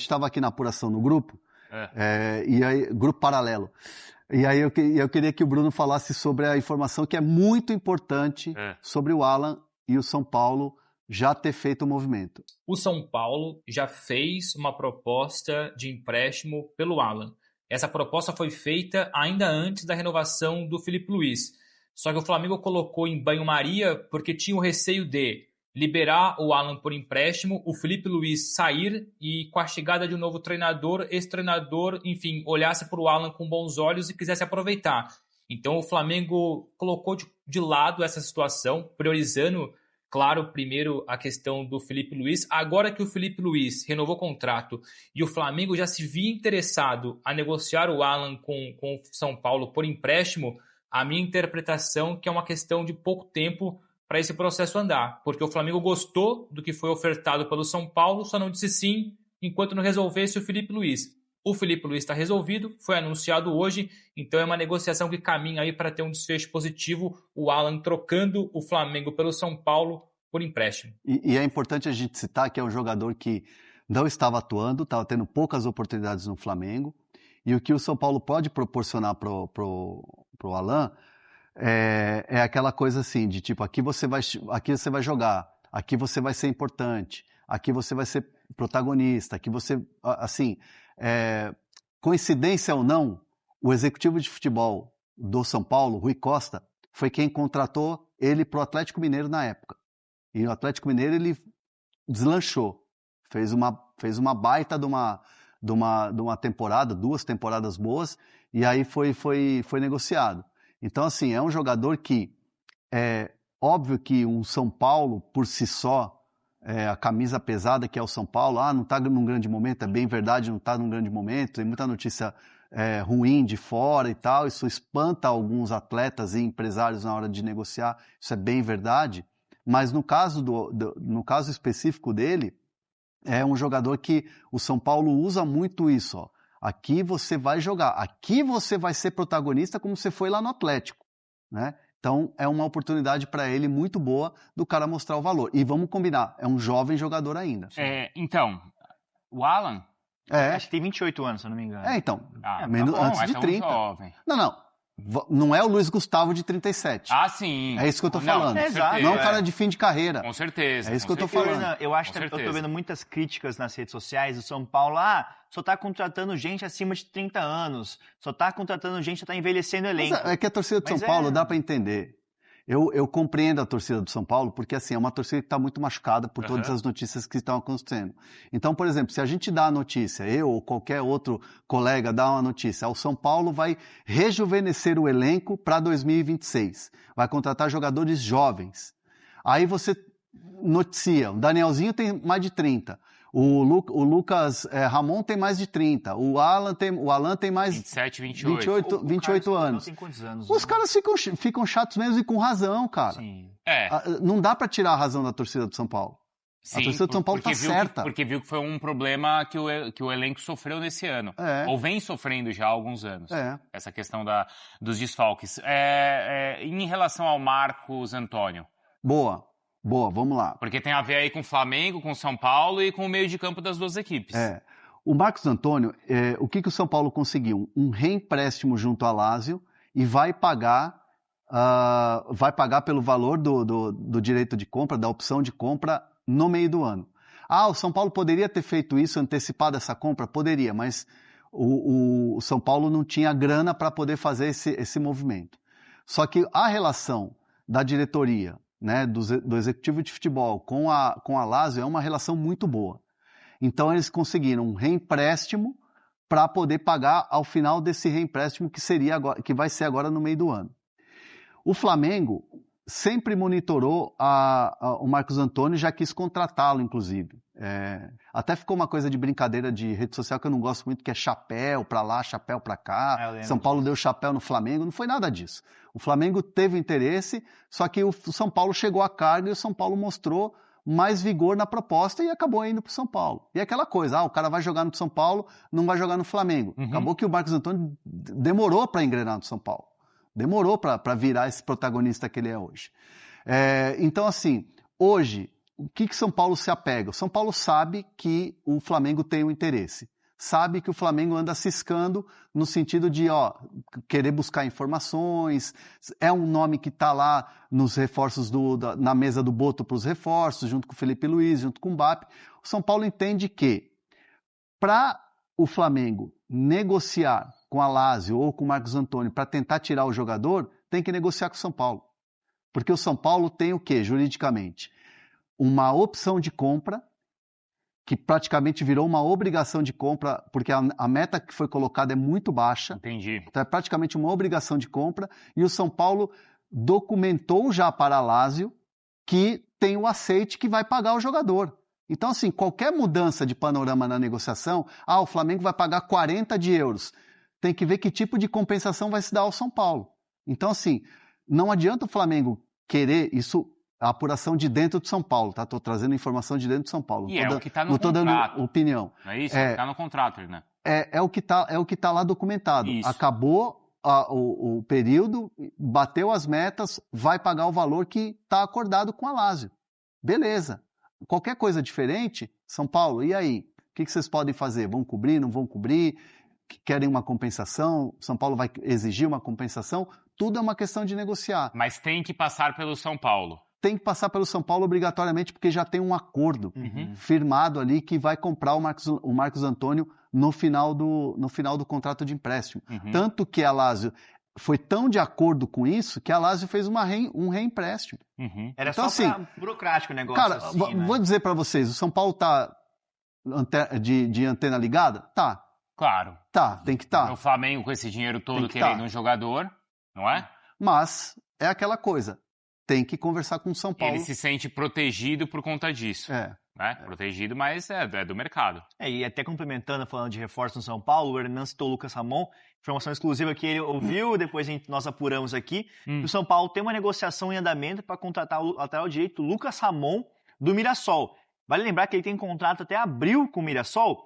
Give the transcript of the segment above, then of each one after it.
estava aqui na apuração no grupo, e aí, grupo paralelo. E aí eu queria que o Bruno falasse sobre a informação que é muito importante sobre o Alan e o São Paulo já ter feito o movimento. O São Paulo já fez uma proposta de empréstimo pelo Alan. Essa proposta foi feita ainda antes da renovação do Felipe Luiz. Só que o Flamengo colocou em banho-maria porque tinha o receio de liberar o Alan por empréstimo, o Felipe Luiz sair e com a chegada de um novo treinador, esse treinador, enfim, olhasse para o Alan com bons olhos e quisesse aproveitar. Então o Flamengo colocou de lado essa situação, priorizando, claro, primeiro a questão do Felipe Luiz. Agora que o Felipe Luiz renovou o contrato e o Flamengo já se via interessado a negociar o Alan com o São Paulo por empréstimo, a minha interpretação é que é uma questão de pouco tempo para esse processo andar, porque o Flamengo gostou do que foi ofertado pelo São Paulo, só não disse sim enquanto não resolvesse o Felipe Luiz. O Felipe Luiz está resolvido, foi anunciado hoje, então é uma negociação que caminha aí para ter um desfecho positivo, o Alan trocando o Flamengo pelo São Paulo por empréstimo. E é importante a gente citar que é um jogador que não estava atuando, estava tendo poucas oportunidades no Flamengo, e o que o São Paulo pode proporcionar pro Alan é aquela coisa assim, de tipo, aqui você vai jogar, aqui você vai ser importante, aqui você vai ser protagonista, aqui você, assim, coincidência ou não, o executivo de futebol do São Paulo, Rui Costa, foi quem contratou ele pro Atlético Mineiro na época. E o Atlético Mineiro, ele deslanchou, fez uma baita de uma temporada, 2 temporadas boas, e aí foi negociado. Então, assim, é um jogador que é óbvio que um São Paulo, por si só, a camisa pesada que é o São Paulo, não está num grande momento, é bem verdade, não está num grande momento, tem muita notícia ruim de fora e tal, isso espanta alguns atletas e empresários na hora de negociar, isso é bem verdade, mas no caso específico dele, é um jogador que o São Paulo usa muito isso, ó. Aqui você vai jogar, aqui você vai ser protagonista como você foi lá no Atlético, né? Então é uma oportunidade para ele muito boa do cara mostrar o valor. E vamos combinar, é um jovem jogador ainda. Então, o Alan, acho que tem 28 anos, se eu não me engano. Antes de 30. Jovem. Não é o Luiz Gustavo de 37. Sim. É isso que eu tô falando. Não é um cara de fim de carreira. Com certeza. É isso que eu tô falando. Eu acho que eu tô vendo muitas críticas nas redes sociais do São Paulo. Só tá contratando gente acima de 30 anos. Só tá contratando gente que tá envelhecendo o elenco. Mas é que a torcida do São Paulo dá para entender. Eu compreendo a torcida do São Paulo, porque assim, é uma torcida que está muito machucada por todas as notícias que estão acontecendo. Então, por exemplo, se a gente dá a notícia, eu ou qualquer outro colega dá uma notícia, o São Paulo vai rejuvenescer o elenco para 2026, vai contratar jogadores jovens. Aí você noticia, o Danielzinho tem mais de 30, o Lucas Ramon tem mais de 30, o Alan tem mais 27, 28 anos. Tem quantos anos? Os caras ficam chatos mesmo e com razão, cara. Sim. Não dá pra tirar a razão da torcida do São Paulo. Sim, a torcida do São Paulo tá certa. Porque viu que foi um problema que o elenco sofreu nesse ano. Ou vem sofrendo já há alguns anos. Essa questão dos desfalques. Em relação ao Marcos Antônio. Boa, vamos lá. Porque tem a ver aí com o Flamengo, com o São Paulo e com o meio de campo das duas equipes. O Marcos Antônio, o que o São Paulo conseguiu? Um reempréstimo junto à Lazio e vai pagar pelo valor do direito de compra, da opção de compra no meio do ano. O São Paulo poderia ter feito isso, antecipado essa compra? Poderia, mas o São Paulo não tinha grana para poder fazer esse movimento. Só que a relação da diretoria, né, do executivo de futebol com a Lazio é uma relação muito boa. Então eles conseguiram um reempréstimo para poder pagar ao final desse reempréstimo que vai ser agora no meio do ano. O Flamengo sempre monitorou o Marcos Antônio, já quis contratá-lo, inclusive. Até ficou uma coisa de brincadeira de rede social que eu não gosto muito, que é chapéu para lá, chapéu para cá. São Paulo deu chapéu no Flamengo, não foi nada disso. O Flamengo teve interesse, só que o São Paulo chegou à carga e o São Paulo mostrou mais vigor na proposta e acabou indo para o São Paulo. E aquela coisa, o cara vai jogar no São Paulo, não vai jogar no Flamengo. Acabou que o Marcos Antônio demorou para engrenar no São Paulo. Demorou para virar esse protagonista que ele é hoje. Então, assim, hoje, o que São Paulo se apega? O São Paulo sabe que o Flamengo tem um interesse. Sabe que o Flamengo anda ciscando no sentido de querer buscar informações, é um nome que está lá nos reforços na mesa do Boto para os reforços, junto com o Felipe Luiz, junto com o Mbappé. O São Paulo entende que para o Flamengo negociar com a Lazio ou com o Marcos Antônio para tentar tirar o jogador, tem que negociar com o São Paulo. Porque o São Paulo tem o quê, juridicamente? Uma opção de compra, que praticamente virou uma obrigação de compra, porque a meta que foi colocada é muito baixa. Entendi. Então é praticamente uma obrigação de compra, e o São Paulo documentou já para a Lazio que tem o aceite que vai pagar o jogador. Então, assim, qualquer mudança de panorama na negociação, o Flamengo vai pagar 40 de euros. Tem que ver que tipo de compensação vai se dar ao São Paulo. Então, assim, não adianta o Flamengo querer isso... A apuração de dentro de São Paulo, tá? Estou trazendo informação de dentro de São Paulo. E o que está no contrato. Não estou dando opinião. Não é isso? É o que está no contrato, né? É o que tá lá documentado. Isso. Acabou o período, bateu as metas, vai pagar o valor que está acordado com a Lazio. Beleza. Qualquer coisa diferente, São Paulo, e aí? O que vocês podem fazer? Vão cobrir, não vão cobrir? Querem uma compensação? São Paulo vai exigir uma compensação? Tudo é uma questão de negociar. Mas tem que passar pelo São Paulo. Tem que passar pelo São Paulo obrigatoriamente, porque já tem um acordo firmado ali que vai comprar o Marcos Antônio no final do contrato de empréstimo. Tanto que a Lazio foi tão de acordo com isso que a Lazio fez um reempréstimo. Era então, só assim, burocrático o negócio. Cara, assim, né? Vou dizer para vocês, o São Paulo tá de antena ligada? Tá. Claro. Tá, tem que estar. O Flamengo com esse dinheiro todo querendo um jogador, não é? Mas é aquela coisa. Tem que conversar com o São Paulo. Ele se sente protegido por conta disso. Protegido, mas é do mercado. E até complementando, falando de reforço no São Paulo, o Hernan citou o Lucas Ramon, informação exclusiva que ele ouviu, depois nós apuramos aqui, que o São Paulo tem uma negociação em andamento para contratar o lateral direito Lucas Ramon do Mirassol. Vale lembrar que ele tem contrato até abril com o Mirassol,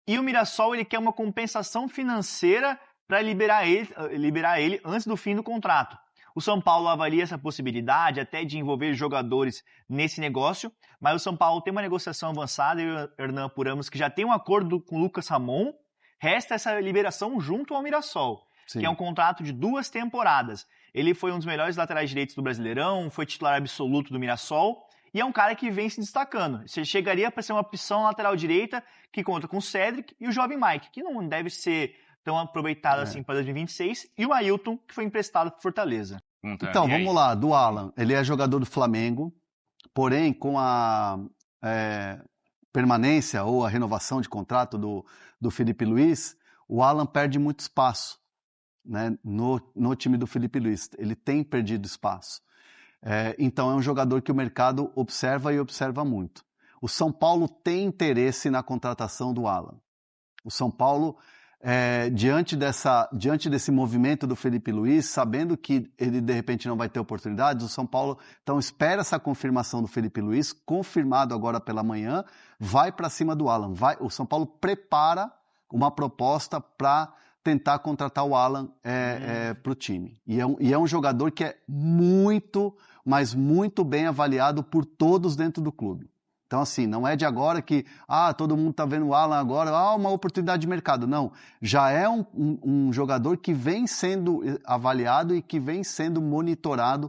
e o Mirassol ele quer uma compensação financeira para liberar ele antes do fim do contrato. O São Paulo avalia essa possibilidade até de envolver jogadores nesse negócio, mas o São Paulo tem uma negociação avançada e o Hernan apuramos que já tem um acordo com o Lucas Ramon, resta essa liberação junto ao Mirassol, que é um contrato de 2 temporadas. Ele foi um dos melhores laterais direitos do Brasileirão, foi titular absoluto do Mirassol e é um cara que vem se destacando. Você chegaria para ser uma opção lateral direita que conta com o Cédric e o jovem Mike, que não deve ser tão aproveitado assim para 2026, e o Ailton, que foi emprestado para Fortaleza. Então, vamos lá, do Alan. Ele é jogador do Flamengo, porém, com a permanência ou a renovação de contrato do Felipe Luiz, o Alan perde muito espaço, né, no time do Felipe Luiz. Ele tem perdido espaço. Então, é um jogador que o mercado observa e observa muito. O São Paulo tem interesse na contratação do Alan. O São Paulo... diante desse movimento do Felipe Luiz, sabendo que ele de repente não vai ter oportunidades, o São Paulo então espera essa confirmação do Felipe Luiz, confirmado agora pela manhã, vai para cima do Alan. O São Paulo prepara uma proposta para tentar contratar o Alan para o time. E é um jogador que é muito, mas muito bem avaliado por todos dentro do clube. Então, assim, não é de agora que, todo mundo está vendo o Alan agora, uma oportunidade de mercado. Não, já é um jogador que vem sendo avaliado e que vem sendo monitorado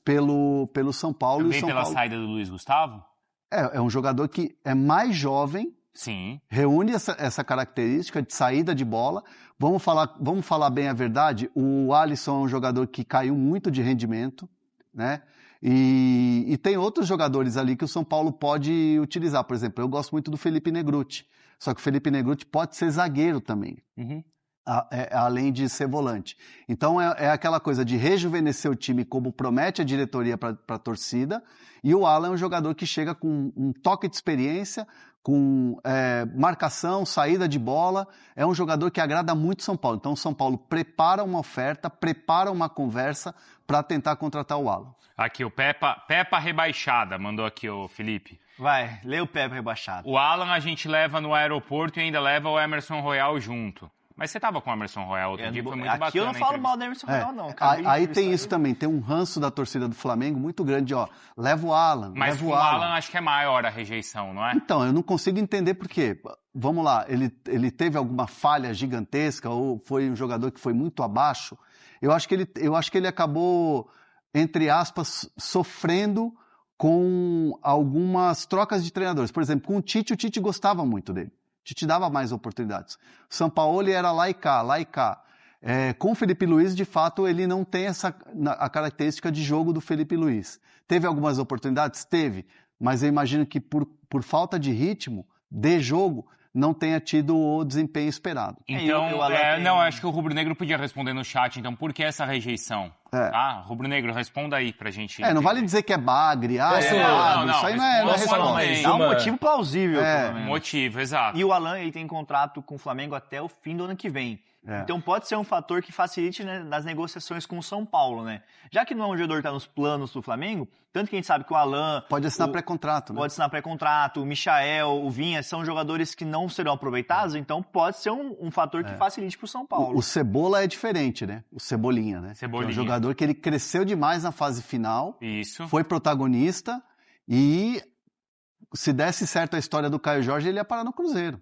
pelo São Paulo. Também pela saída do Luiz Gustavo? É um jogador que é mais jovem, sim, reúne essa característica de saída de bola. Vamos falar bem a verdade, o Alisson é um jogador que caiu muito de rendimento, né? E tem outros jogadores ali que o São Paulo pode utilizar. Por exemplo, eu gosto muito do Felipe Negrutti. Só que o Felipe Negrutti pode ser zagueiro também, além de ser volante. Então é aquela coisa de rejuvenescer o time como promete a diretoria para a torcida. E o Alan é um jogador que chega com um toque de experiência, com marcação, saída de bola. É um jogador que agrada muito o São Paulo. Então o São Paulo prepara uma oferta, prepara uma conversa para tentar contratar o Alan. Aqui, o Peppa Rebaixada mandou aqui, o Felipe. Vai, lê o Peppa Rebaixada. O Alan a gente leva no aeroporto e ainda leva o Emerson Royal junto. Mas você tava com o Emerson Royal outro dia, foi muito bacana. Aqui eu não falo mal do Emerson Royal, não. Aí tem isso também, tem um ranço da torcida do Flamengo muito grande, leva o Alan, mas leva o Alan acho que é maior a rejeição, não é? Então, eu não consigo entender por quê. Vamos lá, ele teve alguma falha gigantesca ou foi um jogador que foi muito abaixo? Eu acho que ele acabou, entre aspas, sofrendo com algumas trocas de treinadores. Por exemplo, com o Tite gostava muito dele. O Tite dava mais oportunidades. O Sampaoli era lá e cá. Com o Felipe Luiz, de fato, ele não tem a característica de jogo do Felipe Luiz. Teve algumas oportunidades? Teve. Mas eu imagino que por falta de ritmo, de jogo, não tenha tido o desempenho esperado. Então, acho que o Rubro Negro podia responder no chat, então, por que essa rejeição? Rubro Negro, responda aí pra gente. Não vale dizer que é bagre, isso aí não é resposta. Dá um motivo plausível. Um motivo, exato. E o Alan, ele tem contrato com o Flamengo até o fim do ano que vem. Então pode ser um fator que facilite, né, nas negociações com o São Paulo, né? Já que não é um jogador que está nos planos do Flamengo, tanto que a gente sabe que o Alan... Pode assinar pré-contrato, né? Pode assinar pré-contrato, o Michael, o Vinha, são jogadores que não serão aproveitados, então pode ser um fator que facilite para o São Paulo. O Cebola é diferente, né? O Cebolinha, né? É um jogador que ele cresceu demais na fase final, foi protagonista e se desse certo a história do Caio Jorge, ele ia parar no Cruzeiro.